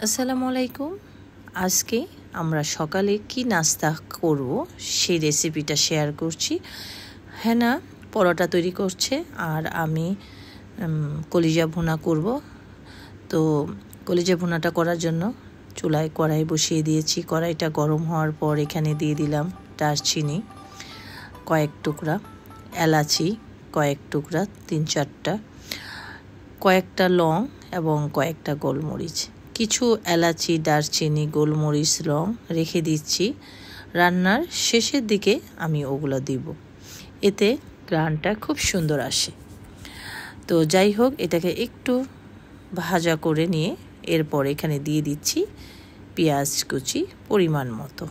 আসসালামু আলাইকুম। আজকে আমরা সকালে কি নাস্তা করব সেই রেসিপিটা শেয়ার করছি। হেনা পরোটা তৈরি করছে আর আমি কলিজা ভুনা করব। তো কলিজা ভুনাটা করার জন্য চুলায় কড়াই বসিয়ে দিয়েছি। কড়াইটা গরম হওয়ার পর এখানে দিয়ে দিলাম দারচিনি কয়েক টুকরা, এলাচি কয়েক টুকরা 3-4টা, কয়েকটা লং এবং কয়েকটা গোলমরিচ। কিছু এলাচি, দারচিনি, গোলমরিচ, লং রেখে দিচ্ছি। রান্নার শেষের দিকে আমি ওগুলো দিব, এতে ঘ্রাণটা খুব সুন্দর আসে। তো যাই হোক, এটাকে একটু ভাজা করে নিয়ে এরপর এখানে দিয়ে দিচ্ছি পেঁয়াজ কুচি পরিমাণ মতো।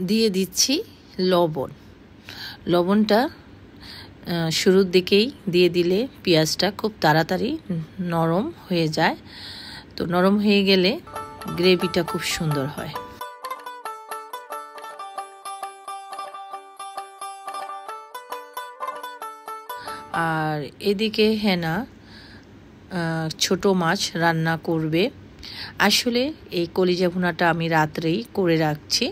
দিয়ে দিচ্ছি লবণ। লবণটা শুরুর দিকেই দিয়ে দিলে পেঁয়াজটা খুব তাড়াতাড়ি নরম হয়ে যায়। তো নরম হয়ে গেলে গ্রেভিটা খুব সুন্দর হয়। আর এদিকে হেনা ছোট মাছ রান্না করবে। আসলে এই কলিজা ভুনাটা আমি রাত্রেই করে রাখছি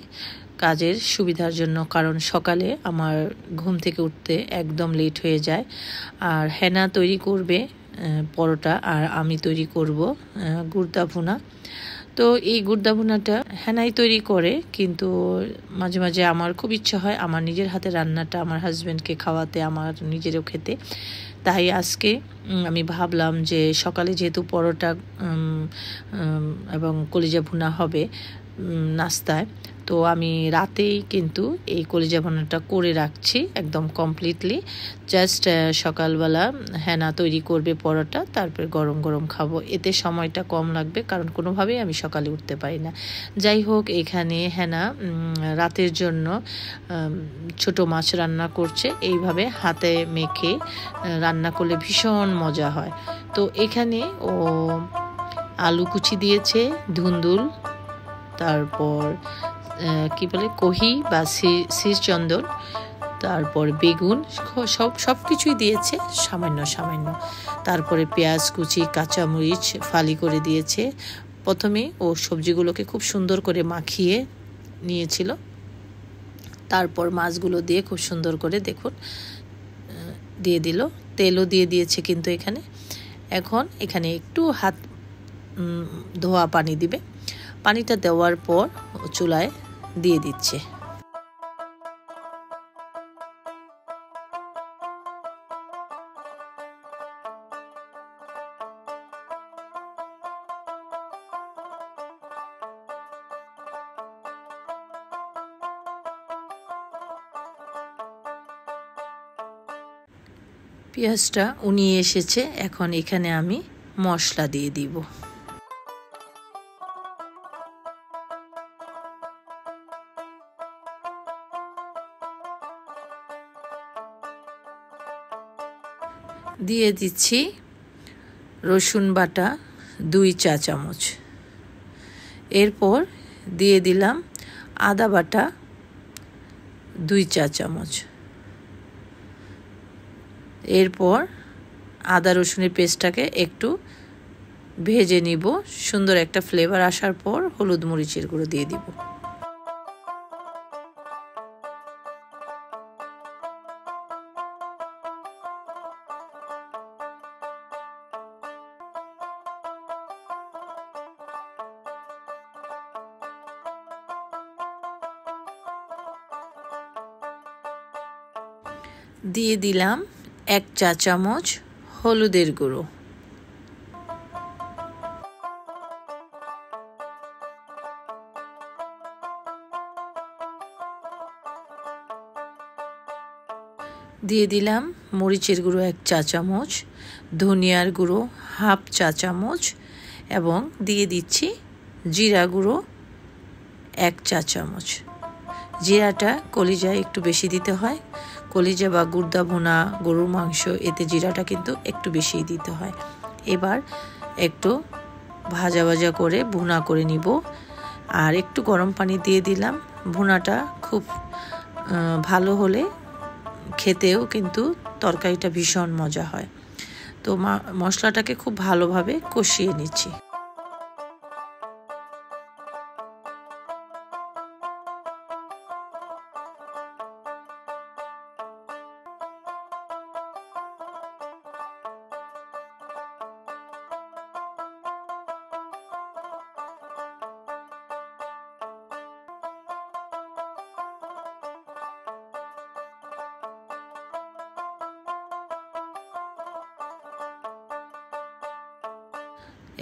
কাজের সুবিধার জন্য, কারণ সকালে আমার ঘুম থেকে উঠতে একদম লেট হয়ে যায়। আর হেনা তৈরি করবে পরোটা আর আমি তৈরি করব গুর্দা ভুনা। তো এই গুর্দা ভুনাটা হেনাই তৈরি করে, কিন্তু মাঝে মাঝে আমার খুব ইচ্ছা হয় আমার নিজের হাতে রান্নাটা আমার হাজব্যান্ডকে খাওয়াতে, আমার নিজেরও খেতে। তাই আজকে আমি ভাবলাম যে সকালে যেহেতু পরোটা এবং কলিজা ভুনা হবে নাস্তায়, তো আমি রাতেই কিন্তু এই কলিজা ভুনাটা করে রাখছি একদম কমপ্লিটলি। জাস্ট সকালবেলা হেনা তৈরি করবে পরোটা, তারপর গরম গরম খাবো। এতে সময়টা কম লাগবে, কারণ কোনোভাবেই আমি সকালে উঠতে পারি না। যাই হোক, এখানে হেনা রাতের জন্য ছোট মাছ রান্না করছে। এইভাবে হাতে মেখে রান্না করলে ভীষণ মজা হয়। তো এখানে ও আলু কুচি দিয়েছে, ধুন্দুল, তারপর কি বলে কহি বা শিরচন্দন, তারপর বেগুন, সব কিছুই দিয়েছে সামান্য সামান্য। তারপরে পেঁয়াজ কুচি, কাঁচামরিচ ফালি করে দিয়েছে। প্রথমে ও সবজিগুলোকে খুব সুন্দর করে মাখিয়ে নিয়েছিল, তারপর মাছগুলো দিয়ে খুব সুন্দর করে দেখুন দিয়ে দিল। তেলও দিয়ে দিয়েছে কিন্তু এখন এখানে একটু হাত ধোয়া পানি দিবে। পানিটা দেওয়ার পর চুলায় দিয়ে দিচ্ছে। পেঁয়াজটা উনিয়ে এসেছে, এখন এখানে আমি মশলা দিয়ে দিব। দিয়ে দিচ্ছি রসুন বাটা 2 চা চামচ। এরপর দিয়ে দিলাম আদা বাটা 2 চা চামচ। এরপর আদা রসুনের পেস্টটাকে একটু ভেজে নিব। সুন্দর একটা ফ্লেভার আসার পর হলুদ মরিচের গুঁড়ো দিয়ে দিব। দিয়ে দিলাম 1 চা চামচ হলুদের গুঁড়ো। দিয়ে দিলাম মরিচের গুঁড়ো 1 চা চামচ, ধনিয়ার গুঁড়ো 1/2 চা চামচ এবং দিয়ে দিচ্ছি জিরা গুঁড়ো 1 চা চামচ। জিরাটা কলিজায় একটু বেশি দিতে হয়। কলিজা বা গুর্দা ভুনা, গরুর মাংস, এতে জিরাটা কিন্তু একটু বেশিই দিতে হয়। এবার একটু ভাজা ভাজা করে ভুনা করে নিব। আর একটু গরম পানি দিয়ে দিলাম। ভুনাটা খুব ভালো হলে খেতেও কিন্তু তরকারিটা ভীষণ মজা হয়। তো মশলাটাকে খুব ভালোভাবে কষিয়ে নিচ্ছি।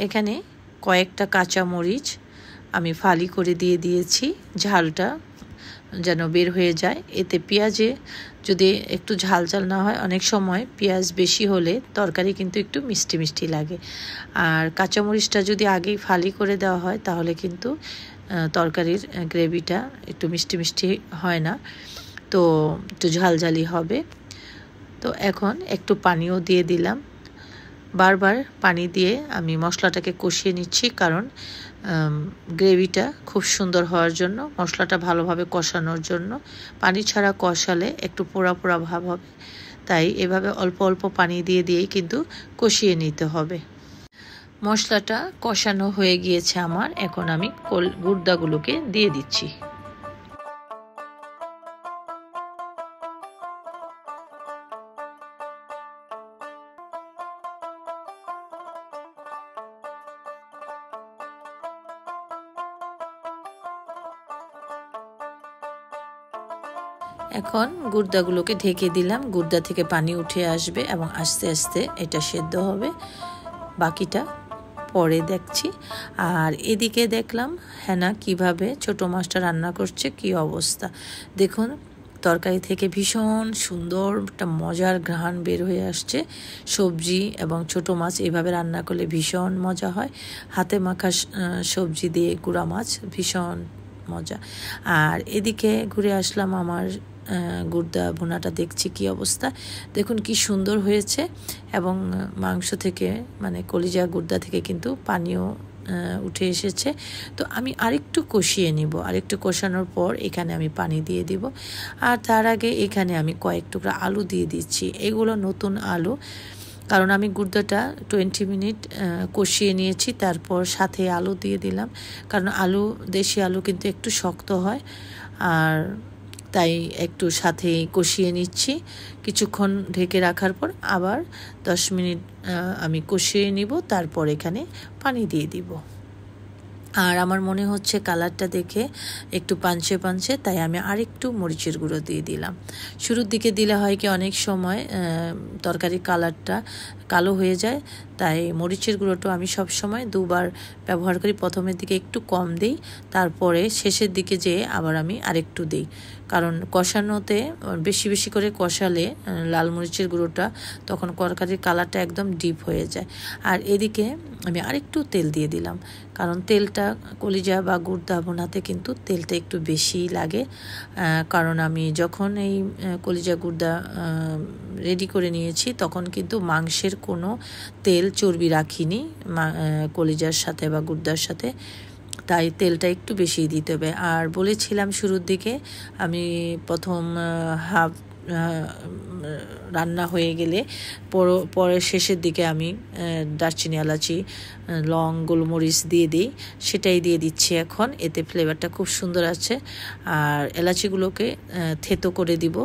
এখানে কয়েকটা কাঁচা মরিচ আমি ফালি করে দিয়ে দিয়েছি, ঝালটা যেন বের হয়ে যায়। এতে পেঁয়াজে যদি একটু ঝাল ঝাল না হয়, অনেক সময় পেঁয়াজ বেশি হলে তরকারি কিন্তু একটু মিষ্টি মিষ্টি লাগে। আর কাঁচামরিচটা যদি আগেই ফালি করে দেওয়া হয় তাহলে কিন্তু তরকারির গ্রেভিটা একটু মিষ্টি মিষ্টি হয় না, তো একটু ঝালঝালি হবে। তো এখন একটু পানিও দিয়ে দিলাম। বারবার পানি দিয়ে আমি মশলাটাকে কষিয়ে নিচ্ছি, কারণ গ্রেভিটা খুব সুন্দর হওয়ার জন্য, মশলাটা ভালোভাবে কষানোর জন্য। পানি ছাড়া কষালে একটু পোড়া পোড়া ভাব হবে, তাই এভাবে অল্প অল্প পানি দিয়ে দিয়েই কিন্তু কষিয়ে নিতে হবে। মশলাটা কষানো হয়ে গিয়েছে আমার, এখন আমি গুর্দাগুলোকে দিয়ে দিচ্ছি। এখন গুর্দাগুলোকে ঢেকে দিলাম। গুর্দা থেকে পানি উঠে আসবে এবং আস্তে আস্তে এটা সেদ্ধ হবে। বাকিটা পরে দেখছি। আর এদিকে দেখলাম হেনা কিভাবে ছোট মাছটা রান্না করছে, কি অবস্থা দেখুন। তরকারি থেকে ভীষণ সুন্দর একটা মজার ঘ্রাণ বের হয়ে আসছে। সবজি এবং ছোট মাছ এইভাবে রান্না করলে ভীষণ মজা হয়। হাতে মাখা সবজি দিয়ে গুঁড়া মাছ ভীষণ মজা। আর এদিকে ঘুরে আসলাম আমার গুর্দা ভুনাটা, দেখছি কি অবস্থা। দেখুন কি সুন্দর হয়েছে, এবং মাংস থেকে মানে কলিজা গুর্দা থেকে কিন্তু পানিও উঠে এসেছে। তো আমি আরেকটু কষিয়ে নিব। আরেকটু কষানোর পর এখানে আমি পানি দিয়ে দিব। আর তার আগে এখানে আমি কয়েক টুকরা আলু দিয়ে দিচ্ছি। এগুলো নতুন আলু, কারণ আমি গুর্দাটা 20 মিনিট কষিয়ে নিয়েছি, তারপর সাথে আলু দিয়ে দিলাম। কারণ দেশি আলু কিন্তু একটু শক্ত হয়, আর তাই একটু সাথে কষিয়ে নিচ্ছি। কিছুক্ষণ ঢেকে রাখার পর আবার 10 মিনিট আমি কষিয়ে নিব, তারপর এখানে পানি দিয়ে দিব। আর আমার মনে হচ্ছে কালারটা দেখে একটু পাঞ্চে পাঞ্চে, তাই আমি আরেকটু মরিচের গুঁড়ো দিয়ে দিলাম। শুরুর দিকে দিলে হয় কি, অনেক সময় তরকারির কালারটা কালো হয়ে যায়, তাই মরিচের গুঁড়োটা আমি সব সময় দুবার ব্যবহার করি। প্রথমের দিকে একটু কম দিই, তারপরে শেষের দিকে যেয়ে আবার আমি আরেকটু দিই। কারণ কষানোতে বেশি বেশি করে কষালে লাল মরিচের গুঁড়োটা তখন তরকারির কালারটা একদম ডিপ হয়ে যায়। আর এদিকে আমি আরেকটু তেল দিয়ে দিলাম, কারণ তেলটা কলিজা বা গুর্দা ভুনাতে কিন্তু তেলটা একটু বেশি লাগে। কারণ আমি যখন এই কলিজা গুর্দা রেডি করে নিয়েছি তখন কিন্তু মাংসের কোনো তেল চর্বি রাখিনি কলিজার সাথে বা গুর্দার সাথে, তাই তেলটা একটু বেশি দিতে হবে। আর বলেছিলাম শুরুর দিকে আমি প্রথম হাফ রান্না হয়ে গেলে পরে শেষের দিকে আমি দারচিনি, এলাচি, লং, গোলমরিচ দিয়ে দিই, সেটাই দিয়ে দিচ্ছি এখন। এতে ফ্লেভারটা খুব সুন্দর আছে। আর এলাচিগুলোকে থেতো করে দিব,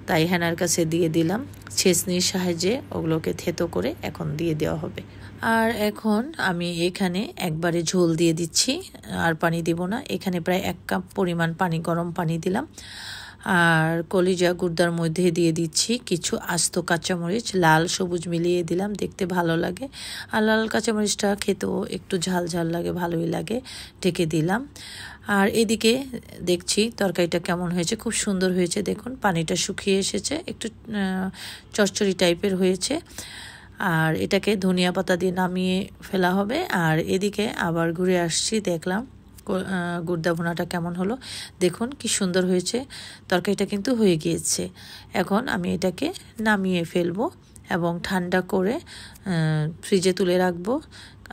তাই হেনার কাছে দিয়ে দিলাম। ছেঁচনির সাহায্যে ওগুলোকে থেতো করে এখন দিয়ে দেওয়া হবে। আর এখন আমি এখানে একবারে ঝোল দিয়ে দিচ্ছি, আর পানি দিব না। এখানে প্রায় 1 কাপ পরিমাণ পানি, গরম পানি দিলাম। আর কলিজা গুর্দার মধ্যে দিয়ে দিচ্ছি কিছু আস্ত কাঁচামরিচ, লাল সবুজ মিলিয়ে দিলাম, দেখতে ভালো লাগে। আর লাল কাঁচামরিচটা খেতেও একটু ঝাল ঝাল লাগে, ভালোই লাগে। ঢেকে দিলাম। আর এদিকে দেখছি তরকারিটা কেমন হয়েছে, খুব সুন্দর হয়েছে। দেখুন পানিটা শুকিয়ে এসেছে, একটু চচ্চড়ি টাইপের হয়েছে। আর এটাকে ধনিয়া পাতা দিয়ে নামিয়ে ফেলা হবে। আর এদিকে আবার ঘুরে আসছি, দেখলাম গুর্দা ভুনাটা কেমন হলো। দেখুন কি সুন্দর হয়েছে, তরকারিটা কিন্তু হয়ে গিয়েছে। এখন আমি এটাকে নামিয়ে ফেলবো এবং ঠান্ডা করে ফ্রিজে তুলে রাখবো।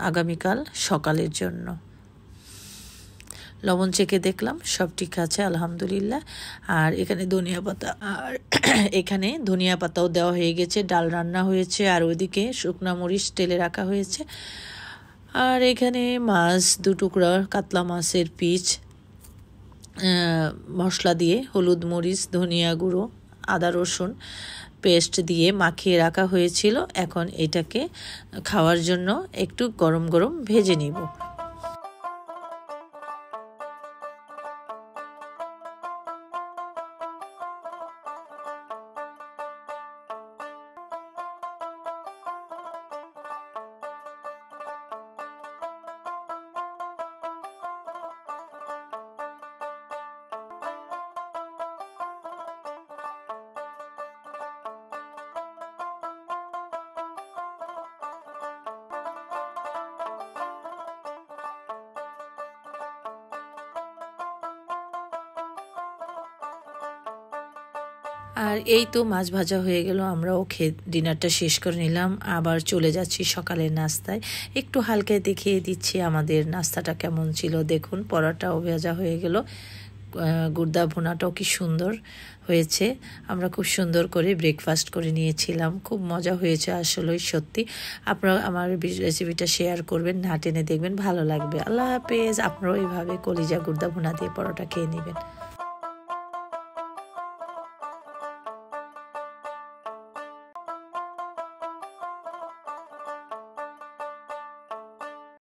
আগামীকাল সকালের জন্য। লবণ চেখে দেখলাম সব ঠিক আছে আলহামদুলিল্লাহ। আর এখানে ধনিয়া পাতা, আর এখানে ধনিয়া পাতাও দেওয়া হয়ে গেছে, ডাল রান্না হয়েছে, আর ওইদিকে শুকনা মরিচ তেলে রাখা হয়েছে। আর এখানে মাছ 2 টুকরা, কাতলা মাছের পিস মশলা দিয়ে হলুদ মরিচ ধনিয়া গুঁড়ো আদা রসুন পেস্ট দিয়ে মাখিয়ে রাখা হয়েছিল। এখন এটাকে খাওয়ার জন্য একটু গরম গরম ভেজে নিব। আর এই তো মাছ ভাজা হয়ে গেল, আমরাও ডিনারটা শেষ করে নিলাম। আবার চলে যাচ্ছি সকালের নাস্তায়। একটু হালকা দেখিয়ে দিচ্ছি আমাদের নাস্তাটা কেমন ছিল। দেখুন পরোটাও ভাজা হয়ে গেল, গুর্দা ভুনাটাও কি সুন্দর হয়েছে। আমরা খুব সুন্দর করে ব্রেকফাস্ট করে নিয়েছিলাম, খুব মজা হয়েছে আসলেই সত্যি। আপনারা আমার রেসিপিটা শেয়ার করবেন, না টেনে দেখবেন, ভালো লাগবে। আল্লাহ হাফেজ। আপনারাও এইভাবে কলিজা গুর্দা ভুনা দিয়ে পরোটা খেয়ে নেবেন।